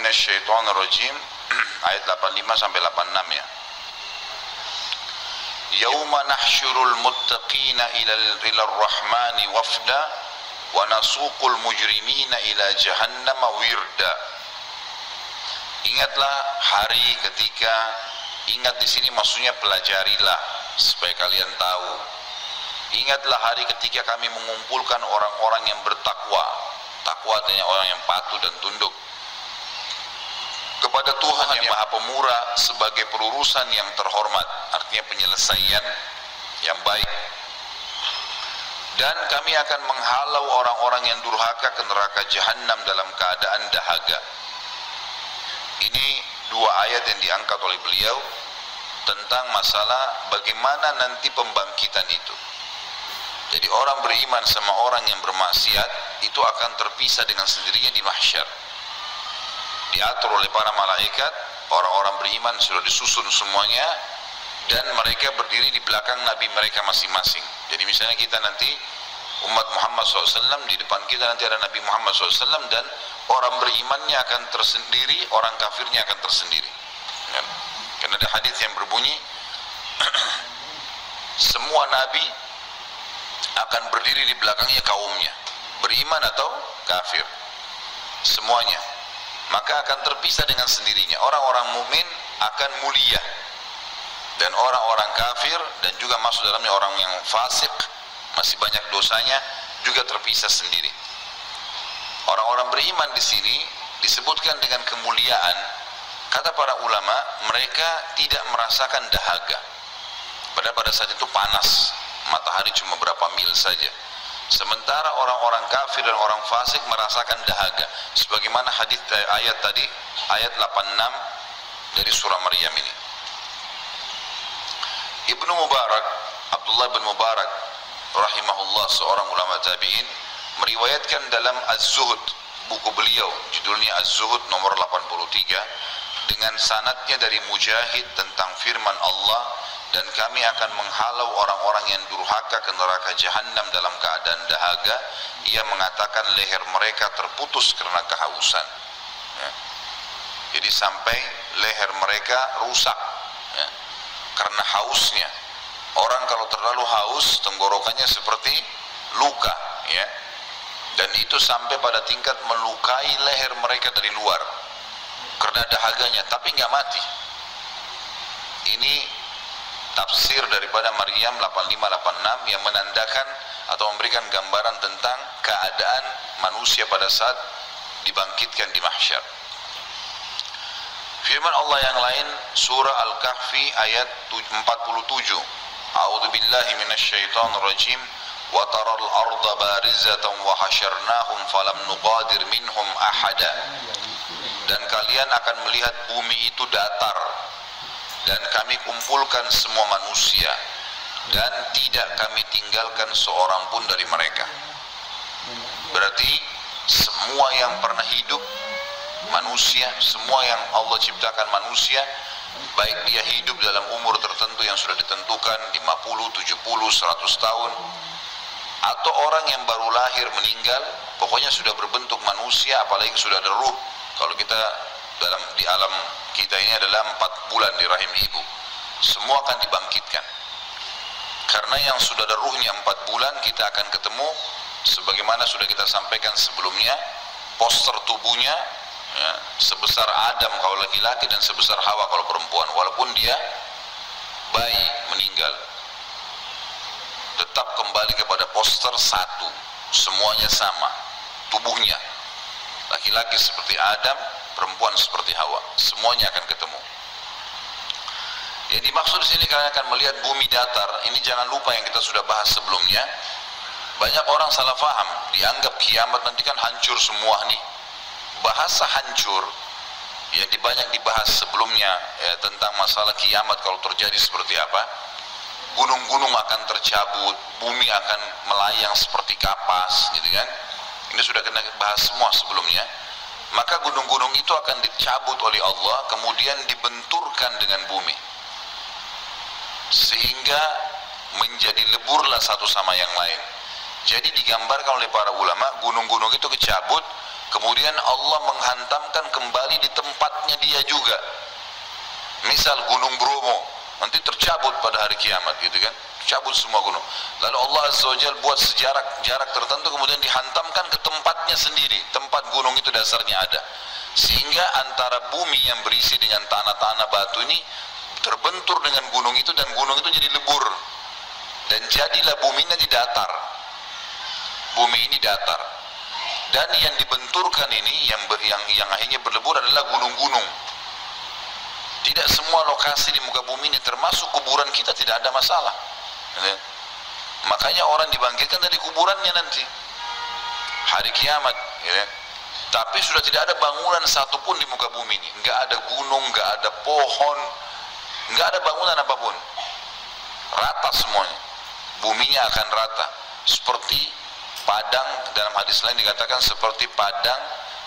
minasyaitonir rajim ayat 85 sampai 86 ya. Yauma nahsyurul muttaqina ila ar-rahmani wafda wa nasuqul mujrimina ila jahannam wirda. Ingatlah hari ketika, ingat di sini maksudnya pelajarilah supaya kalian tahu. Ingatlah hari ketika kami mengumpulkan orang-orang yang bertakwa. Takwa artinya orang yang patuh dan tunduk kepada Tuhan yang Maha Pemurah sebagai pelurusan yang terhormat, artinya penyelesaian yang baik. Dan kami akan menghalau orang-orang yang durhaka ke neraka jahanam dalam keadaan dahaga. Ini dua ayat yang diangkat oleh beliau tentang masalah bagaimana nanti pembangkitan itu. Jadi orang beriman sama orang yang bermaksiat itu akan terpisah dengan sendirinya di mahsyar. Diatur oleh para malaikat, orang-orang beriman sudah disusun semuanya, dan mereka berdiri di belakang nabi mereka masing-masing. Jadi misalnya kita nanti umat Muhammad SAW, di depan kita nanti ada Nabi Muhammad SAW, dan orang berimannya akan tersendiri, orang kafirnya akan tersendiri. Karena ada hadis yang berbunyi semua nabi akan berdiri di belakangnya kaumnya, beriman atau kafir, semuanya. Maka akan terpisah dengan sendirinya. Orang-orang mukmin akan mulia, dan orang-orang kafir dan juga masuk dalamnya orang yang fasik, masih banyak dosanya, juga terpisah sendiri. Orang-orang beriman di sini disebutkan dengan kemuliaan. Kata para ulama, mereka tidak merasakan dahaga. Padahal pada saat itu panas, matahari cuma berapa mil saja. Sementara orang-orang kafir dan orang fasik merasakan dahaga, sebagaimana hadis ayat tadi, ayat 86 dari surah Maryam ini. Ibnu Mubarak, Abdullah bin Mubarak rahimahullah, seorang ulama tabi'in, meriwayatkan dalam Az-Zuhud, buku beliau judulnya Az-Zuhud nomor 83, dengan sanadnya dari Mujahid tentang firman Allah, dan kami akan menghalau orang-orang yang durhaka ke neraka jahanam dalam keadaan dahaga. Ia mengatakan leher mereka terputus karena kehausan, ya. Jadi sampai leher mereka rusak, ya, karena hausnya. Orang kalau terlalu haus, tenggorokannya seperti luka, ya. Dan itu sampai pada tingkat melukai leher mereka dari luar karena dahaganya, tapi nggak mati. Ini tafsir daripada Maryam 8586 yang menandakan atau memberikan gambaran tentang keadaan manusia pada saat dibangkitkan di mahsyar. Firman Allah yang lain, surah Al-Kahfi ayat 47. A'udzu billahi minasyaitonir rajim. Wa taral arda barizatan wa hasyarnahum falam nuqadir minhum ahada. Dan kalian akan melihat bumi itu datar, dan kami kumpulkan semua manusia, dan tidak kami tinggalkan seorang pun dari mereka. Berarti semua yang pernah hidup manusia, semua yang Allah ciptakan manusia, baik dia hidup dalam umur tertentu yang sudah ditentukan 50, 70, 100 tahun, atau orang yang baru lahir meninggal, pokoknya sudah berbentuk manusia, apalagi sudah ada ruh. Kalau kita di alam kita ini adalah 4 bulan di rahim ibu, semua akan dibangkitkan. Karena yang sudah ada ruhnya 4 bulan, kita akan ketemu sebagaimana sudah kita sampaikan sebelumnya, poster tubuhnya, ya, sebesar Adam kalau laki-laki dan sebesar Hawa kalau perempuan. Walaupun dia bayi meninggal, tetap kembali kepada poster satu, semuanya sama tubuhnya. Laki-laki seperti Adam, perempuan seperti Hawa, semuanya akan ketemu. Yang dimaksud di sini kalian akan melihat bumi datar. Ini jangan lupa yang kita sudah bahas sebelumnya. Banyak orang salah faham, dianggap kiamat nanti kan hancur semua nih. Bahasa hancur yang banyak dibahas sebelumnya, ya, tentang masalah kiamat kalau terjadi seperti apa. Gunung-gunung akan tercabut, bumi akan melayang seperti kapas, gitu kan. Ini sudah kena bahas semua sebelumnya. Maka gunung-gunung itu akan dicabut oleh Allah, kemudian dibenturkan dengan bumi, sehingga menjadi leburlah satu sama yang lain. Jadi digambarkan oleh para ulama, gunung-gunung itu kecabut, kemudian Allah menghantamkan kembali di tempatnya dia juga. Misal Gunung Bromo nanti tercabut pada hari kiamat gitu kan, cabut semua gunung. Lalu Allah Azza wa Jalla buat jarak tertentu, kemudian dihantamkan ke tempatnya sendiri, tempat gunung itu dasarnya ada, sehingga antara bumi yang berisi dengan tanah-tanah batu ini terbentur dengan gunung itu, dan gunung itu jadi lebur, dan jadilah bumi nanti datar. Bumi ini datar, dan yang dibenturkan ini yang akhirnya berlebur adalah gunung-gunung. Tidak semua lokasi di muka bumi ini, termasuk kuburan kita, tidak ada masalah. Makanya orang dibangkitkan dari kuburannya nanti hari kiamat, ya. Tapi sudah tidak ada bangunan satupun di muka bumi ini, nggak ada gunung, nggak ada pohon, nggak ada bangunan apapun, rata semuanya. Buminya akan rata seperti padang, dalam hadis lain dikatakan seperti padang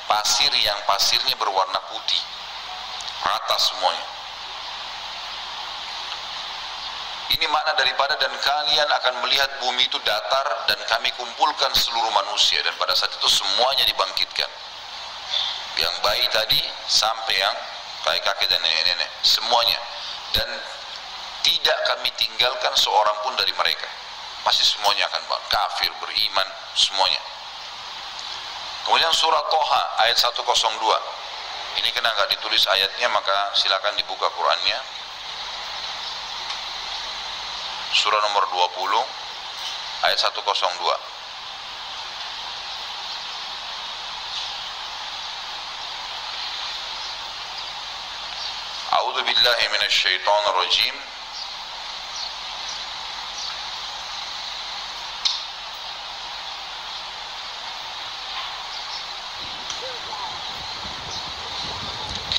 pasir yang pasirnya berwarna putih, rata semuanya. Ini makna daripada dan kalian akan melihat bumi itu datar dan kami kumpulkan seluruh manusia, dan pada saat itu semuanya dibangkitkan. Yang bayi tadi sampai yang kakek-kakek dan nenek-nenek, semuanya. Dan tidak kami tinggalkan seorang pun dari mereka. Pasti semuanya akan kafir, beriman, semuanya. Kemudian surah Toha ayat 102. Ini kena nggak ditulis ayatnya, maka silakan dibuka Qurannya. Surah nomor 20 ayat 102. A'udzu billahi minasy syaithanir rajim.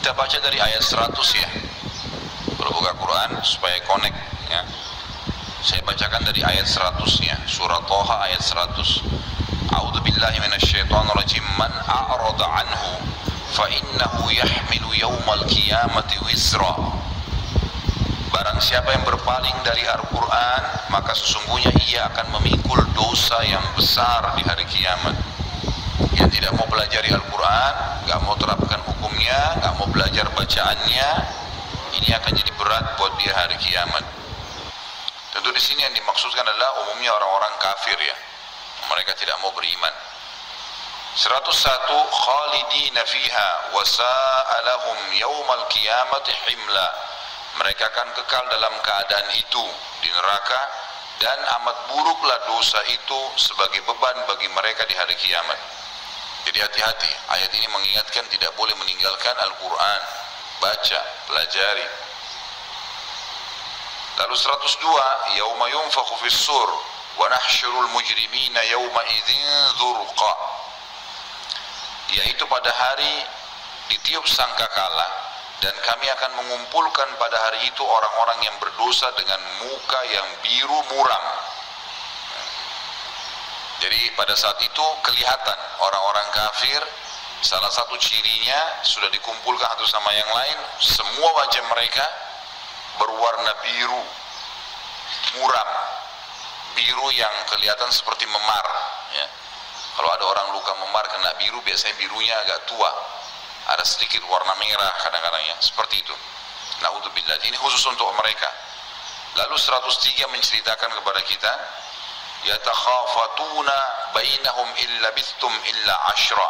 Kita baca dari ayat 100 ya. Kalau buka Quran supaya connect ya. Saya bacakan dari ayat 100-nya, surah Toha ayat 100. A'udzu billahi minasyaitonir rajim. Man a'rada anhu fa innahu yahmilu yaumal qiyamati wizra. Barang siapa yang berpaling dari Al-Qur'an, maka sesungguhnya ia akan memikul dosa yang besar di hari kiamat. Yang tidak mau belajar Al-Qur'an, enggak mau terapkan hukumnya, enggak mau belajar bacaannya, ini akan jadi berat buat dia hari kiamat. Tentu di sini yang dimaksudkan adalah umumnya orang-orang kafir ya. Mereka tidak mau beriman. 101 khalidina fiha wa sa'alahum yaumal qiyamati himla. Mereka akan kekal dalam keadaan itu di neraka, dan amat buruklah dosa itu sebagai beban bagi mereka di hari kiamat. Jadi hati-hati, ayat ini mengingatkan tidak boleh meninggalkan Al-Quran. Baca, pelajari. Lalu 102, yauma yunfakhu fis sur wa nahsyurul mujrimina yauma idzin dzurqa. Yaitu pada hari ditiup sangkakala, dan kami akan mengumpulkan pada hari itu orang-orang yang berdosa dengan muka yang biru muram. Jadi pada saat itu kelihatan orang-orang kafir, salah satu cirinya sudah dikumpulkan satu sama yang lain, semua wajah mereka berwarna biru muram, biru yang kelihatan seperti memar ya. Kalau ada orang luka memar kena biru, biasanya birunya agak tua, ada sedikit warna merah kadang-kadang ya, seperti itu. Na'udzubillah, ini khusus untuk mereka. Lalu 103 menceritakan kepada kita, yatakhafatuna bainahum illa bistum illa ashra.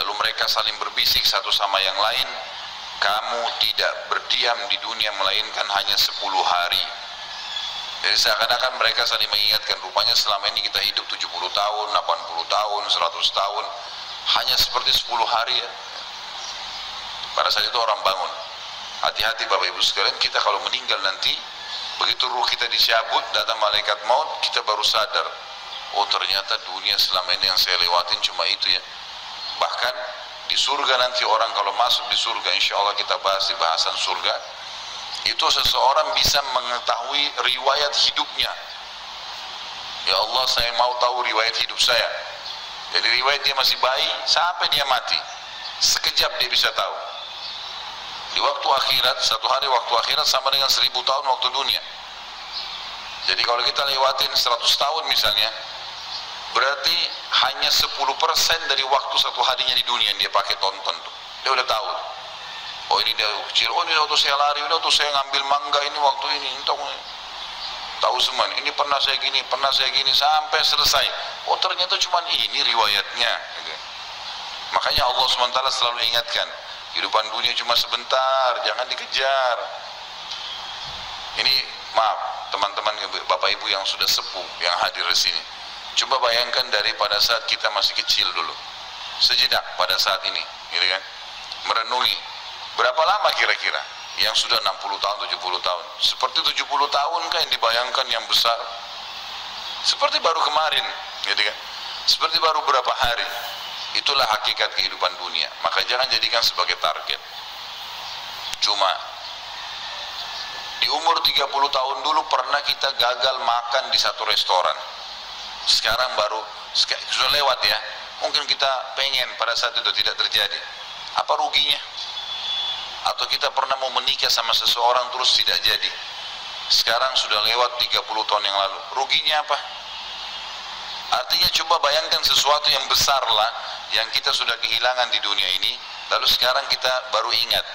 Lalu mereka saling berbisik satu sama yang lain, kamu tidak berdiam di dunia melainkan hanya 10 hari. Jadi seakan-akan mereka saling mengingatkan, rupanya selama ini kita hidup 70 tahun, 80 tahun, 100 tahun, hanya seperti 10 hari ya. Pada saat itu orang bangun. Hati-hati Bapak Ibu sekalian, kita kalau meninggal nanti, begitu ruh kita dicabut, datang malaikat maut, kita baru sadar, oh ternyata dunia selama ini yang saya lewatin cuma itu ya. Bahkan di surga nanti orang kalau masuk di surga, insya Allah kita bahas di bahasan surga, itu seseorang bisa mengetahui riwayat hidupnya. Ya Allah, saya mau tahu riwayat hidup saya. Jadi riwayat dia masih bayi sampai dia mati, sekejap dia bisa tahu. Di waktu akhirat, satu hari waktu akhirat sama dengan 1000 tahun waktu dunia. Jadi kalau kita lewatin 100 tahun misalnya, Berarti hanya 10% dari waktu satu harinya di dunia yang dia pakai tonton tuh. Dia udah tahu. Oh ini dia kecil, oh ini waktu saya lari, ini waktu saya ngambil mangga, ini waktu ini, tahu semua. Ini pernah saya gini, sampai selesai. Oh ternyata cuma ini riwayatnya. Gitu. Makanya Allah SWT selalu ingatkan, kehidupan dunia cuma sebentar, jangan dikejar. Ini maaf teman-teman, bapak ibu yang sudah sepuh, yang hadir di sini. Coba bayangkan dari pada saat kita masih kecil dulu, sejenak pada saat ini, gitu kan? Merenungi, berapa lama kira-kira yang sudah 60 tahun, 70 tahun? Seperti 70 tahun kan yang dibayangkan yang besar? Seperti baru kemarin, gitu kan? Seperti baru berapa hari. Itulah hakikat kehidupan dunia. Maka jangan jadikan sebagai target. Cuma di umur 30 tahun dulu pernah kita gagal makan di satu restoran. Sekarang baru sudah lewat ya. Mungkin kita pengen pada saat itu tidak terjadi. Apa ruginya? Atau kita pernah mau menikah sama seseorang terus tidak jadi. Sekarang sudah lewat 30 tahun yang lalu. Ruginya apa? Artinya coba bayangkan sesuatu yang besar lah yang kita sudah kehilangan di dunia ini, lalu sekarang kita baru ingat.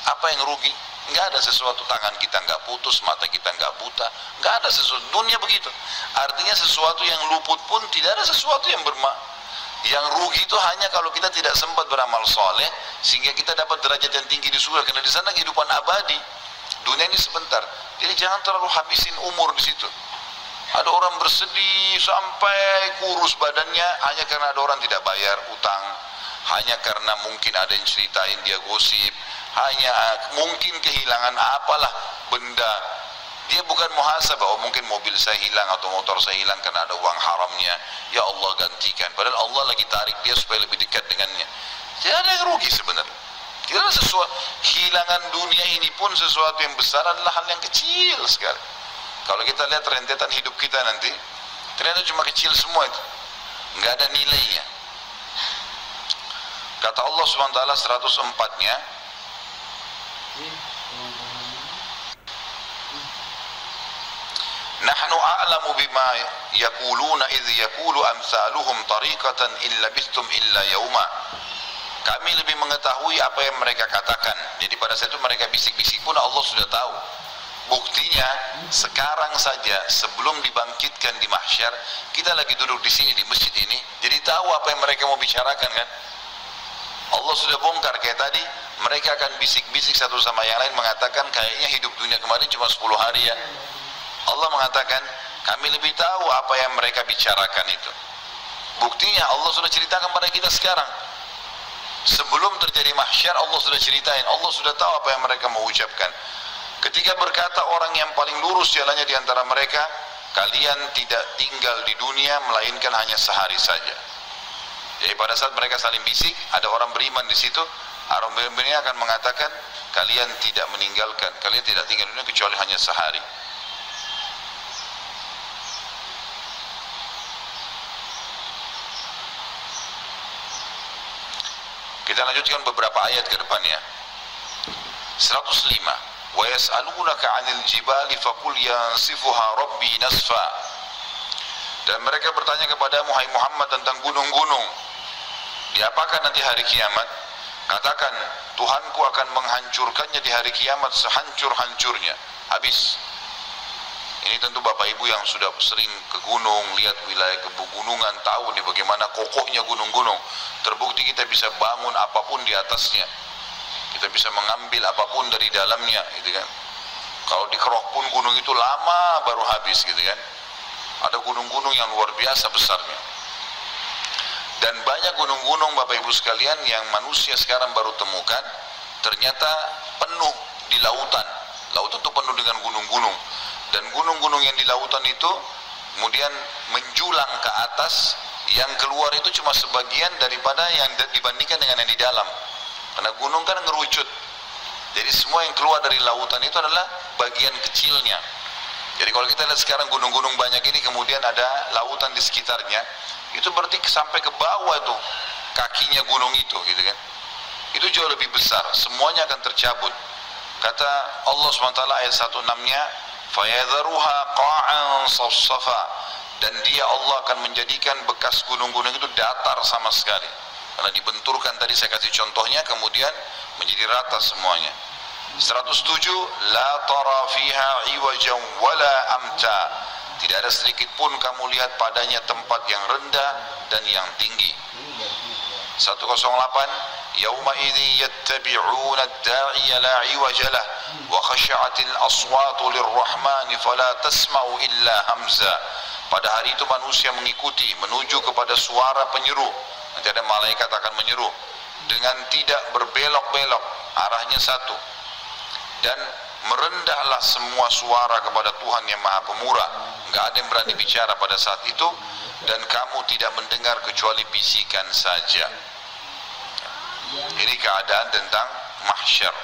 Apa yang rugi? Nggak ada sesuatu, tangan kita nggak putus, mata kita nggak buta, nggak ada sesuatu. Dunia begitu. Artinya sesuatu yang luput pun tidak ada sesuatu yang yang rugi itu hanya kalau kita tidak sempat beramal soleh sehingga kita dapat derajat yang tinggi di surga, karena di sana kehidupan abadi. Dunia ini sebentar. Jadi jangan terlalu habisin umur di situ. Ada orang bersedih sampai kurus badannya hanya karena ada orang tidak bayar utang, hanya karena mungkin ada yang ceritain dia gosip, hanya mungkin kehilangan apalah benda. Dia bukan muhasabah, oh mungkin mobil saya hilang atau motor saya hilang karena ada uang haramnya, ya Allah gantikan. Padahal Allah lagi tarik dia supaya lebih dekat dengannya. Tidak ada yang rugi sebenarnya. Tidak ada sesuatu. Hilangan dunia ini pun sesuatu yang besar adalah hal yang kecil sekali. Kalau kita lihat rentetan hidup kita nanti, ternyata cuma kecil semua itu, nggak ada nilainya. Kata Allah SWT 104-nya, Nahnu a'lamu bima yaquluna idh yaqulu amsaluhum tariqatan illa bistum illa yauma. Kami lebih mengetahui apa yang mereka katakan. Jadi pada saat itu mereka bisik-bisik pun Allah sudah tahu. Buktinya sekarang saja sebelum dibangkitkan di mahsyar, kita lagi duduk di sini di masjid ini, jadi tahu apa yang mereka mau bicarakan kan? Allah sudah bongkar kayak tadi, mereka akan bisik-bisik satu sama yang lain mengatakan kayaknya hidup dunia kemarin cuma 10 hari ya. Allah mengatakan kami lebih tahu apa yang mereka bicarakan itu. Buktinya Allah sudah ceritakan pada kita sekarang. Sebelum terjadi mahsyar Allah sudah ceritain, Allah sudah tahu apa yang mereka mau ucapkan. Ketika berkata orang yang paling lurus jalannya di antara mereka, kalian tidak tinggal di dunia melainkan hanya sehari saja. Jadi pada saat mereka saling bisik, ada orang beriman di situ, orang beriman ini akan mengatakan, kalian tidak meninggalkan, kalian tidak tinggal di dunia kecuali hanya sehari. Kita lanjutkan beberapa ayat ke depannya. 105. Wa yas'alunaka 'anil jibali faqul yansifuha rabbi nasfa. Dan mereka bertanya kepadamu hai Muhammad tentang gunung-gunung. Diapakan nanti hari kiamat? Katakan, Tuhanku akan menghancurkannya di hari kiamat sehancur-hancurnya. Habis. Ini tentu Bapak Ibu yang sudah sering ke gunung, lihat wilayah pegunungan, tahu nih bagaimana kokohnya gunung-gunung. Terbukti kita bisa bangun apapun di atasnya. Kita bisa mengambil apapun dari dalamnya, gitu kan. Kalau dikerok pun gunung itu lama baru habis, gitu kan. Ada gunung-gunung yang luar biasa besarnya. Dan banyak gunung-gunung Bapak Ibu sekalian yang manusia sekarang baru temukan, ternyata penuh di lautan. Lautan itu penuh dengan gunung-gunung. Dan gunung-gunung yang di lautan itu kemudian menjulang ke atas, yang keluar itu cuma sebagian daripada yang dibandingkan dengan yang di dalam. Karena gunung kan ngerucut. Jadi semua yang keluar dari lautan itu adalah bagian kecilnya. Jadi kalau kita lihat sekarang gunung-gunung banyak ini, kemudian ada lautan di sekitarnya, itu berarti sampai ke bawah tuh kakinya gunung itu, gitu kan. Itu jauh lebih besar, semuanya akan tercabut. Kata Allah SWT ayat 16-nya, fayadharuha qa'an safsafa. dan dia Allah akan menjadikan bekas gunung-gunung itu datar sama sekali, karena dibenturkan tadi saya kasih contohnya, kemudian menjadi rata semuanya. 107, la tara fiha iwajan wala amta, tidak ada sedikit pun kamu lihat padanya tempat yang rendah dan yang tinggi. 108, yauma idzi yattabi'una ad-da'iya la iwaja lah wa khashi'atil aswatu lirrahmani fala tasma'u illa hamza. Pada hari itu manusia mengikuti menuju kepada suara penyeru. Nanti ada malaikat akan menyeru dengan tidak berbelok-belok, arahnya satu. Dan merendahlah semua suara kepada Tuhan yang Maha Pemurah. Enggak ada yang berani bicara pada saat itu, dan kamu tidak mendengar kecuali bisikan saja. Ini keadaan tentang mahsyar.